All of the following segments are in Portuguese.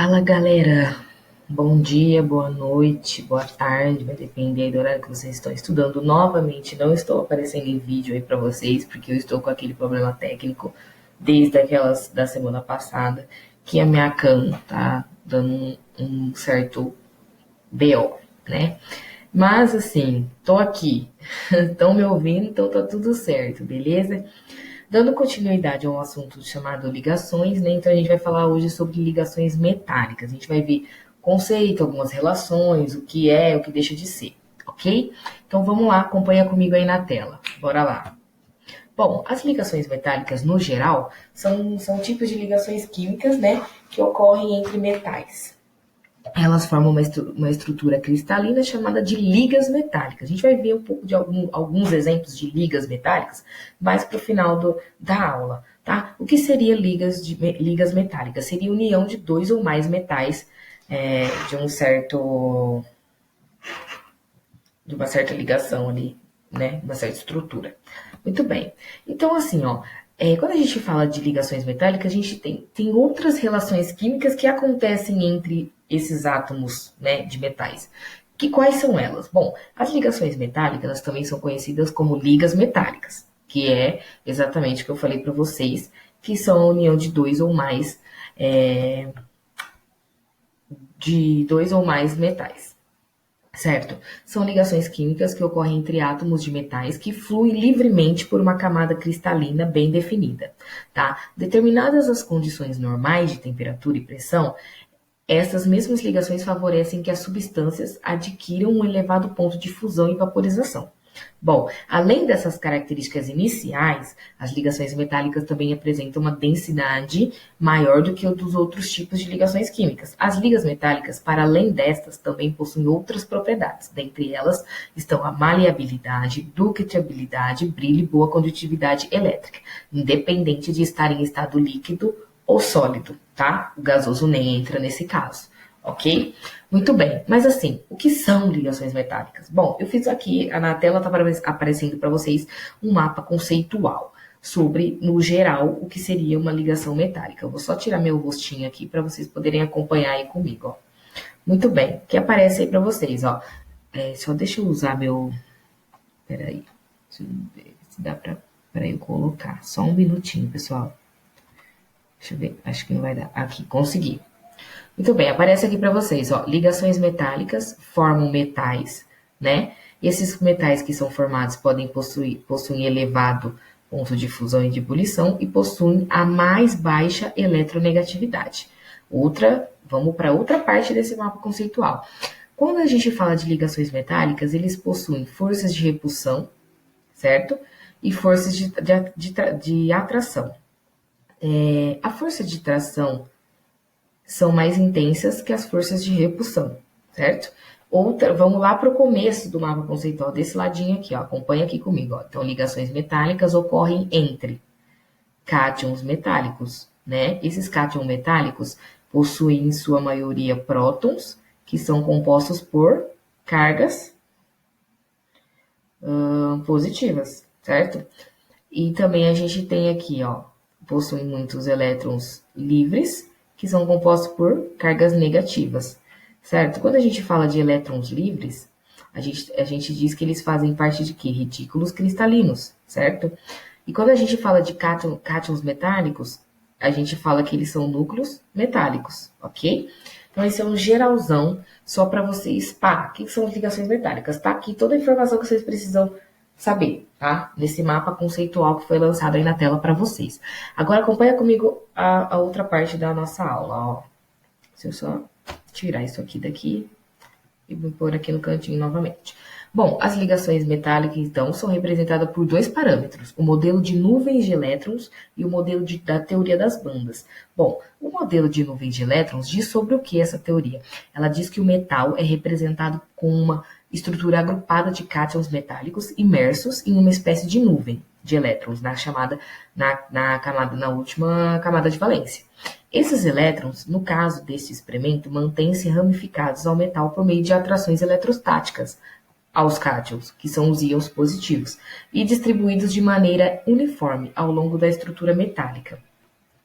Fala galera, bom dia, boa noite, boa tarde, vai depender aí do horário que vocês estão estudando. Novamente, não estou aparecendo em vídeo aí para vocês, porque eu estou com aquele problema técnico desde aquelas da semana passada, que a minha cam tá dando um certo BO, né? Mas assim, tô aqui, estão me ouvindo, então tá tudo certo, beleza? Dando continuidade a um assunto chamado ligações, né? Então a gente vai falar hoje sobre ligações metálicas. A gente vai ver conceito, algumas relações, o que é, o que deixa de ser, ok? Então vamos lá, acompanha comigo aí na tela. Bora lá. Bom, as ligações metálicas, no geral, são tipos de ligações químicas, né? Que ocorrem entre metais. Elas formam uma estrutura cristalina chamada de ligas metálicas. A gente vai ver um pouco de alguns exemplos de ligas metálicas mais para o final da aula, tá? O que seria ligas metálicas? Seria a união de dois ou mais metais de de uma certa ligação ali, né? Uma certa estrutura. Muito bem. Então, assim, ó, quando a gente fala de ligações metálicas, a gente tem outras relações químicas que acontecem entre esses átomos, né, de metais. Quais são elas? Bom, as ligações metálicas também são conhecidas como ligas metálicas, que é exatamente o que eu falei para vocês, que são a união de dois ou mais metais. Certo? São ligações químicas que ocorrem entre átomos de metais que fluem livremente por uma camada cristalina bem definida, tá? Determinadas as condições normais de temperatura e pressão, essas mesmas ligações favorecem que as substâncias adquiram um elevado ponto de fusão e vaporização. Bom, além dessas características iniciais, as ligações metálicas também apresentam uma densidade maior do que o dos outros tipos de ligações químicas. As ligas metálicas, para além destas, também possuem outras propriedades. Dentre elas estão a maleabilidade, ductilidade, brilho e boa condutividade elétrica, independente de estar em estado líquido ou sólido, tá? O gasoso nem entra nesse caso, ok? Muito bem, mas assim, o que são ligações metálicas? Bom, eu fiz aqui, na tela está aparecendo para vocês um mapa conceitual sobre, no geral, o que seria uma ligação metálica. Eu vou só tirar meu rostinho aqui para vocês poderem acompanhar aí comigo, ó. Muito bem, o que aparece aí para vocês, ó. Só deixa eu usar meu... Peraí, deixa eu ver se dá para eu colocar. Só um minutinho, pessoal. Deixa eu ver, acho que não vai dar. Aqui, consegui. Muito bem, aparece aqui para vocês, ó, ligações metálicas formam metais, né? E esses metais que são formados possuem elevado ponto de fusão e de ebulição e possuem a mais baixa eletronegatividade. Vamos para outra parte desse mapa conceitual. Quando a gente fala de ligações metálicas, eles possuem forças de repulsão, certo? E forças de atração. A força de tração são mais intensas que as forças de repulsão, certo? Vamos lá para o começo do mapa conceitual, desse ladinho aqui, ó, acompanha aqui comigo. Ó. Então, ligações metálicas ocorrem entre cátions metálicos, né? Esses cátions metálicos possuem, em sua maioria, prótons, que são compostos por cargas positivas, certo? E também a gente tem aqui, ó, possuem muitos elétrons livres, que são compostos por cargas negativas, certo? Quando a gente fala de elétrons livres, a gente diz que eles fazem parte de quê? Retículos cristalinos, certo? E quando a gente fala de cátions metálicos, a gente fala que eles são núcleos metálicos, ok? Então, esse é um geralzão só para vocês, o que são as ligações metálicas? Tá aqui toda a informação que vocês precisam saber, tá? Nesse mapa conceitual que foi lançado aí na tela para vocês. Agora acompanha comigo a outra parte da nossa aula, ó. Deixa eu só tirar isso aqui daqui e vou pôr aqui no cantinho novamente. Bom, as ligações metálicas, então, são representadas por dois parâmetros, o modelo de nuvens de elétrons e o modelo da teoria das bandas. Bom, o modelo de nuvens de elétrons diz sobre o que essa teoria? Ela diz que o metal é representado com uma estrutura agrupada de cátions metálicos imersos em uma espécie de nuvem de elétrons, na última camada de valência. Esses elétrons, no caso deste experimento, mantêm-se ramificados ao metal por meio de atrações eletrostáticas aos cátions, que são os íons positivos, e distribuídos de maneira uniforme ao longo da estrutura metálica.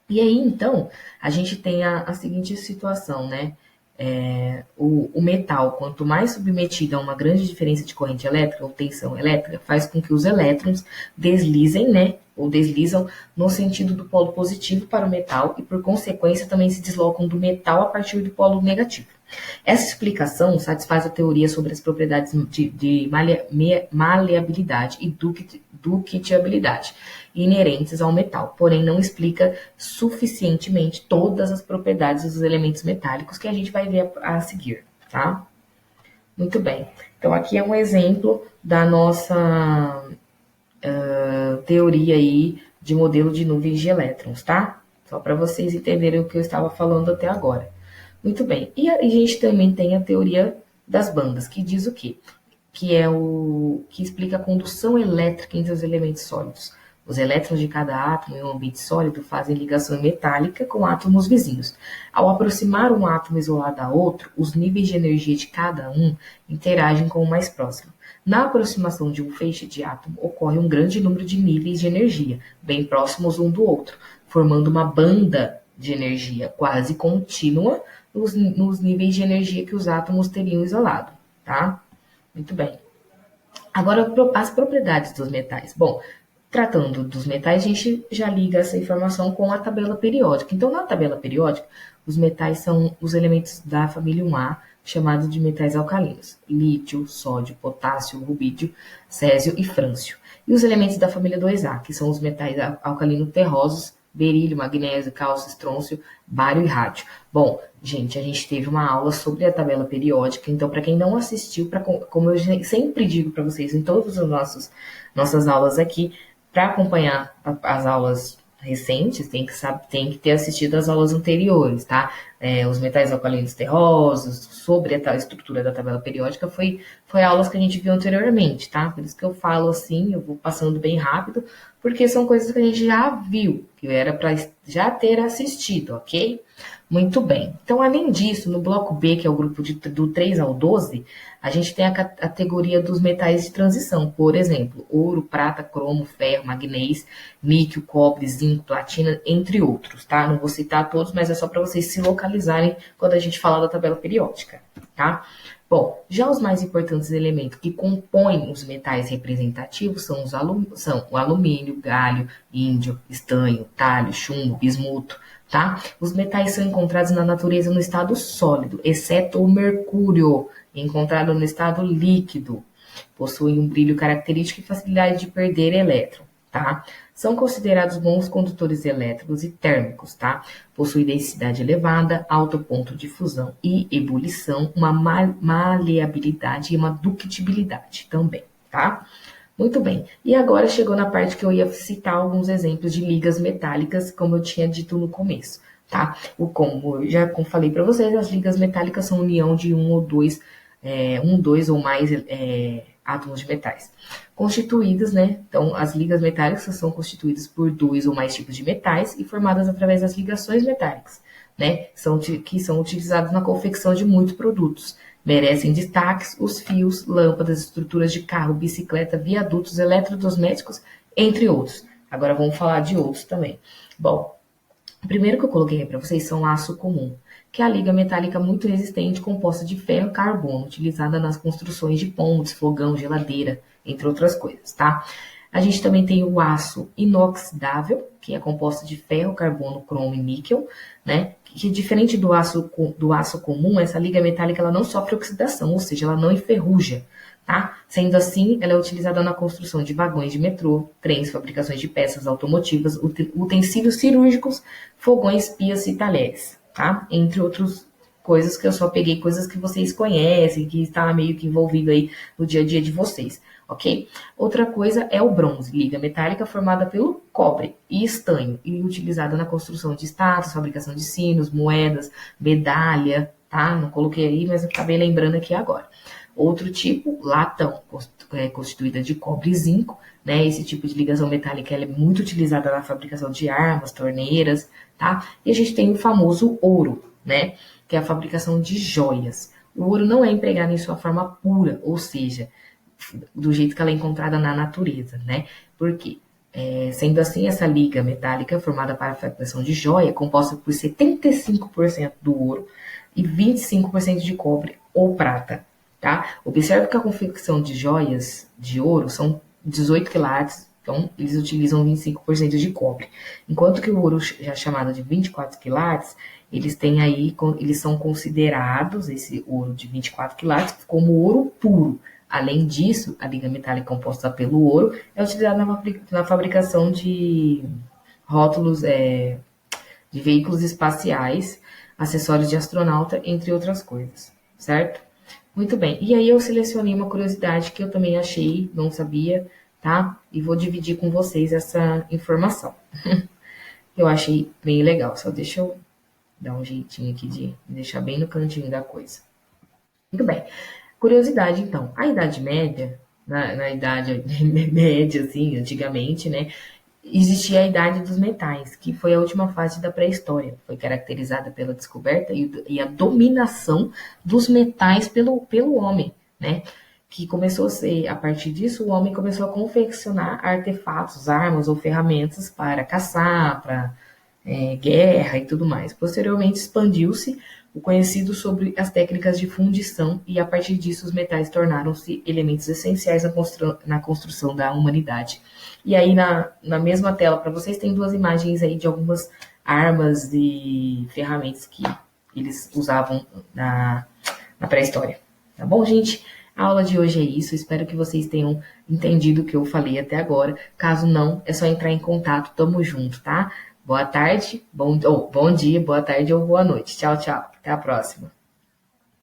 E aí, então, a gente tem a seguinte situação, né? O metal, quanto mais submetido a uma grande diferença de corrente elétrica ou tensão elétrica, faz com que os elétrons deslizem, né? Ou deslizam no sentido do polo positivo para o metal e, por consequência, também se deslocam do metal a partir do polo negativo. Essa explicação satisfaz a teoria sobre as propriedades de maleabilidade e ductilidade inerentes ao metal, porém não explica suficientemente todas as propriedades dos elementos metálicos que a gente vai ver a seguir, tá? Muito bem. Então aqui é um exemplo da nossa teoria aí de modelo de nuvens de elétrons, tá? Só para vocês entenderem o que eu estava falando até agora. Muito bem. E a gente também tem a teoria das bandas, que diz o quê? Que explica a condução elétrica entre os elementos sólidos. Os elétrons de cada átomo em um ambiente sólido fazem ligação metálica com átomos vizinhos. Ao aproximar um átomo isolado a outro, os níveis de energia de cada um interagem com o mais próximo. Na aproximação de um feixe de átomo, ocorre um grande número de níveis de energia, bem próximos um do outro, formando uma banda de energia quase contínua nos níveis de energia que os átomos teriam isolado, tá? Muito bem. Agora, as propriedades dos metais. Bom, tratando dos metais, a gente já liga essa informação com a tabela periódica. Então, na tabela periódica, os metais são os elementos da família 1A, chamados de metais alcalinos: lítio, sódio, potássio, rubídio, césio e frâncio. E os elementos da família 2A, que são os metais alcalinos terrosos: berílio, magnésio, cálcio, estrôncio, bário e rádio. Bom, gente, a gente teve uma aula sobre a tabela periódica, então para quem não assistiu, como eu sempre digo para vocês em todas as nossas aulas aqui, para acompanhar as aulas recentes, tem que ter assistido as aulas anteriores, tá? Os metais alcalinos terrosos, sobre a estrutura da tabela periódica, foi aulas que a gente viu anteriormente, tá? Por isso que eu falo assim, eu vou passando bem rápido, porque são coisas que a gente já viu, que era para já ter assistido, ok? Muito bem. Então, além disso, no bloco B, que é o grupo do 3 ao 12, a gente tem a categoria dos metais de transição. Por exemplo, ouro, prata, cromo, ferro, magnésio, níquel, cobre, zinco, platina, entre outros, tá? Não vou citar todos, mas é só para vocês se localizarem quando a gente falar da tabela periódica, tá? Bom, já os mais importantes elementos que compõem os metais representativos são o alumínio, galho, índio, estanho, talho, chumbo, bismuto, tá? Os metais são encontrados na natureza no estado sólido, exceto o mercúrio, encontrado no estado líquido. Possuem um brilho característico e facilidade de perder elétron, tá? São considerados bons condutores elétricos e térmicos, tá? Possuem densidade elevada, alto ponto de fusão e ebulição, uma maleabilidade e uma ductibilidade também, tá? Muito bem. E agora chegou na parte que eu ia citar alguns exemplos de ligas metálicas, como eu tinha dito no começo, tá? Como eu já falei para vocês, as ligas metálicas são união de dois ou mais átomos de metais. Constituídas, né? Então, as ligas metálicas são constituídas por 2 ou mais tipos de metais e formadas através das ligações metálicas, né? Que são utilizadas na confecção de muitos produtos. Merecem destaques os fios, lâmpadas, estruturas de carro, bicicleta, viadutos, eletrodomésticos, entre outros. Agora vamos falar de outros também. Bom, o primeiro que eu coloquei para vocês são aço comum, que é a liga metálica muito resistente composta de ferro e carbono, utilizada nas construções de pontes, fogão, geladeira, entre outras coisas, tá? A gente também tem o aço inoxidável, que é composto de ferro, carbono, cromo e níquel, né? Que diferente do aço comum, essa liga metálica ela não sofre oxidação, ou seja, ela não enferruja, tá? Sendo assim, ela é utilizada na construção de vagões de metrô, trens, fabricações de peças automotivas, utensílios cirúrgicos, fogões, pias e talheres, tá? Entre outras coisas que eu só peguei, coisas que vocês conhecem, que está meio que envolvido aí no dia a dia de vocês, ok? Outra coisa é o bronze, liga metálica formada pelo cobre e estanho e utilizada na construção de estátuas, fabricação de sinos, moedas, medalha, tá? Não coloquei aí, mas acabei lembrando aqui agora. Outro tipo, latão, constituída de cobre e zinco, né? Esse tipo de ligação metálica ela é muito utilizada na fabricação de armas, torneiras, tá? E a gente tem o famoso ouro, né? Que é a fabricação de joias. O ouro não é empregado em sua forma pura, ou seja, do jeito que ela é encontrada na natureza, né? Por quê? Sendo assim, essa liga metálica formada para a fabricação de joia é composta por 75% do ouro e 25% de cobre ou prata. Tá? Observe que a confecção de joias de ouro são 18 quilates, então eles utilizam 25% de cobre. Enquanto que o ouro já chamado de 24 quilates, eles são considerados, esse ouro de 24 quilates, como ouro puro. Além disso, a liga metálica composta pelo ouro é utilizada na fabricação de rótulos de veículos espaciais, acessórios de astronauta, entre outras coisas, certo? Muito bem. E aí eu selecionei uma curiosidade que eu também achei, não sabia, tá? E vou dividir com vocês essa informação. Eu achei bem legal. Só deixa eu dar um jeitinho aqui de deixar bem no cantinho da coisa. Muito bem. Curiosidade, então. A Idade Média, na Idade Média, assim, antigamente, né? Existia a Idade dos Metais, que foi a última fase da pré-história. Foi caracterizada pela descoberta e a dominação dos metais pelo homem, né? Que começou a ser, a partir disso, o homem começou a confeccionar artefatos, armas ou ferramentas para caçar, para guerra e tudo mais. Posteriormente, expandiu-se o conhecido sobre as técnicas de fundição e, a partir disso, os metais tornaram-se elementos essenciais na construção da humanidade. E aí, na mesma tela, para vocês, tem duas imagens aí de algumas armas e ferramentas que eles usavam na pré-história. Tá bom, gente? A aula de hoje é isso. Espero que vocês tenham entendido o que eu falei até agora. Caso não, é só entrar em contato. Tamo junto, tá? Boa tarde, bom dia, boa tarde ou boa noite. Tchau, tchau. Até a próxima.